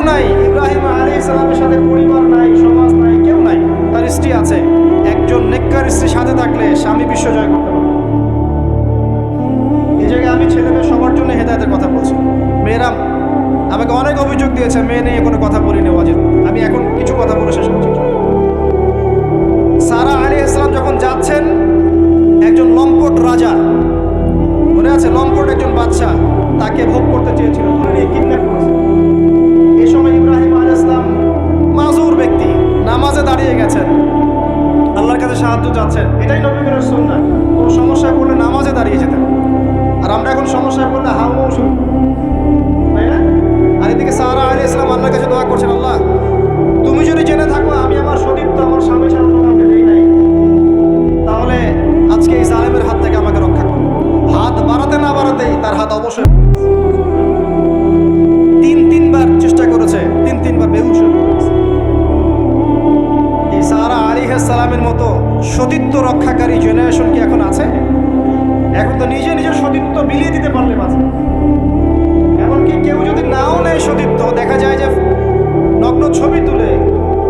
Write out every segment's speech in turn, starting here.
নাই। ইব্রাহিম আলাইহিস সালামের সাথে পরিবার নাই, সমাজ নাই, কেউ নাই। তার স্ত্রী আছে। একজন নেককার স্ত্রী সাথে থাকলে স্বামী বিশ্ব জয় করতে পারে। এই জায়গায় আমি ছেলে মেয়ে সবার জন্য হেদায়েতের কথা বলছি। মেয়েরা আমাকে অনেক অভিযোগ দিয়েছে, মেয়ে নিয়ে কোনো কথা বলিনি ওয়াজিব। আমি এখন কিছু কথা বলে শেষ করছি। সারা আলাইহিস সালাম যখন যাচ্ছেন, একজন লম্পট রাজা, মনে আছে, লম্পট একজন বাদশা তাকে ভোগ করতে চেয়েছিল, ধরে নিয়ে কিডন্যাপ করেছে। এই সময় ইব্রাহিম আলাইহিস সালাম মাজুর ব্যক্তি, নামাজে দাঁড়িয়ে গেছেন, আল্লাহর কাছে সাহায্য চাচ্ছেন। এটাই নবী করিমের সুন্নাহ। কোনো সমস্যায় পড়লে নামাজে দাঁড়িয়ে যেতেন। আর আমরা এখন সমস্যায় পড়লে হাউমাউ শুরু, তাই না? আর এদিকে সারা আলাইহিস সালাম আল্লাহর কাছে দোয়া করছেন, আল্লাহ তুমি যদি জেনে থাকো আমি আমার সতীত্ব আমার স্বামী ছাড়া তোমাকে দেই নাই, তাহলে আজকে এই জালেমের হাত থেকে আমাকে রক্ষা করো। হাত বাড়াতে না বাড়াতেই তার হাত অবশ্যই তিনবার চেষ্টা করেছে, তিনবার বেহুশ হয়ে পড়েছে। এই সারা আলাইহিস সালামের মতো সতীত্ব রক্ষাকারী জেনারেশন কি এখন আছে? এখন তো নিজের সতীত্ব বিলিয়ে দিতে পারলে বাঁচে। এমনকি কেউ যদি নাও নেয় সতীত্ব, দেখা যায় যে নগ্ন ছবি তুলে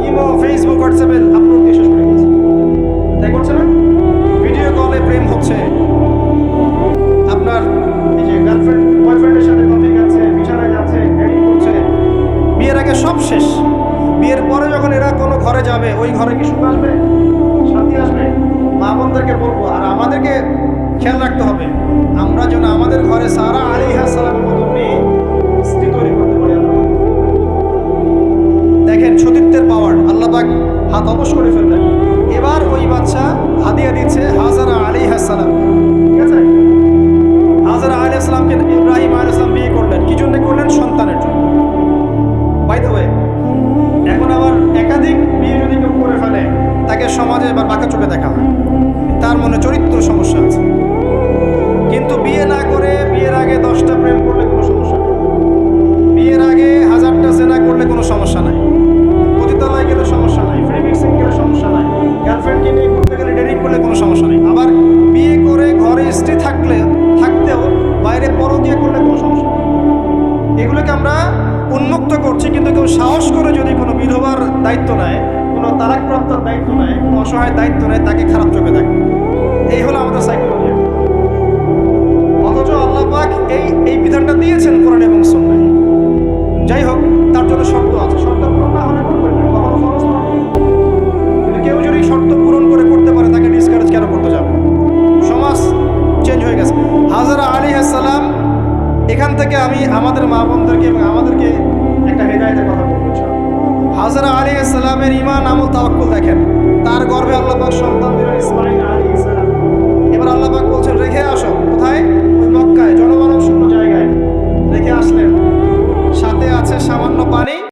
ইমো, ফেসবুক, হোয়াটসঅ্যাপে আপলোড দিয়ে শেষ করে গেছে। তাই করছে না? ভিডিও কলে প্রেম হচ্ছে, আপনার এই যে গার্লফ্রেন্ড বয়ফ্রেন্ডের সাথে কফি খাচ্ছে, বিছানায় যাচ্ছে, ডেটিং করছে। বিয়ের আগে সব শেষ। বিয়ের পরে যখন এরা কোনো ঘরে যাবে, ওই ঘরে কি সুখ আসবে, শান্তি আসবে? মা বোনদেরকে বলবো, আর আমাদেরকে খেয়াল রাখতে হবে আমরা যেন আমাদের ঘরে সারা আলাইহিস সালামের মতো মেয়ে স্ত্রী তৈরি করতে পারি। দেখেন সতীত্বের পাওয়ার, আল্লাহ পাক হাত অবশ করে ফেললেন। এবার ওই বাচ্চা হাদিয়া দিচ্ছে হাজারা আলাইহিস সালাম, ঠিক আছে? হাজারা আলাইহিস সালামকে ইব্রাহিম আলাইহিস সালাম বিয়ে করলেন। কি জন্য করলেন? সন্তানের জন্য। বাই দ্য ওয়ে, এখন আবার একাধিক বিয়ে যদি কেউ করে ফেলে, তাকে সমাজে এবার বাঁকা চোখে দেখা হয়, তার মনে চরিত্র সমস্যা আছে। কিন্তু বিয়ে না করে বিয়ের আগে 10টা প্রেম করলে কোনো সমস্যা নেই, বিয়ের আগে 1000টা জেনা করলে কোনো সমস্যা নাই, পতিতালয়ে গেলে সমস্যা নাই, ফ্রি মিক্সিং গেলে সমস্যা নাই, গার্লফ্রেন্ডকে নিয়ে ঘুরতে গেলে ডেটিং করলে কোনো সমস্যা নেই। আবার বিয়ে করে ঘরে স্ত্রী থাকতেও বাইরে পরকীয়া করলে কোনো সমস্যা নেই। এগুলোকে আমরা উন্মুক্ত করছি, কিন্তু কেউ সাহস করে যদি কোনো বিধবার দায়িত্ব নেয়, কোনো তালাকপ্রাপ্তর দায়িত্ব নেয়, কোনো অসহায় দায়িত্ব নেয়, তাকে খারাপ চোখে দেখে। এই হলো আমাদের সাইকোলজি। অথচ আল্লাহ পাক এই বিধানটা দিয়েছেন কোরআন এবং সুন্নাহয়। যাই হোক, তার জন্য শর্ত আছে, শর্ত পূরণ না হলে করবেন না, কখনো ফরজ না। কিন্তু কেউ যদি শর্ত পূরণ করে করতে পারে, তাকে ডিসকারেজ কেন করতে যাবে? সমাজ চেঞ্জ হয়ে গেছে। হাজারা আলাইহিস সালাম, এখান থেকে আমি আমাদের মা বোনদেরকে এবং আমাদেরকে একটা হেদায়েতের কথা বলতে চাই। হাজারা আলাইহিস সালামের ঈমান, আমল, তাওয়াক্কুল দেখেন। তার গর্ভে আল্লাহ পাক সন্তান দিলেন ইসমাঈল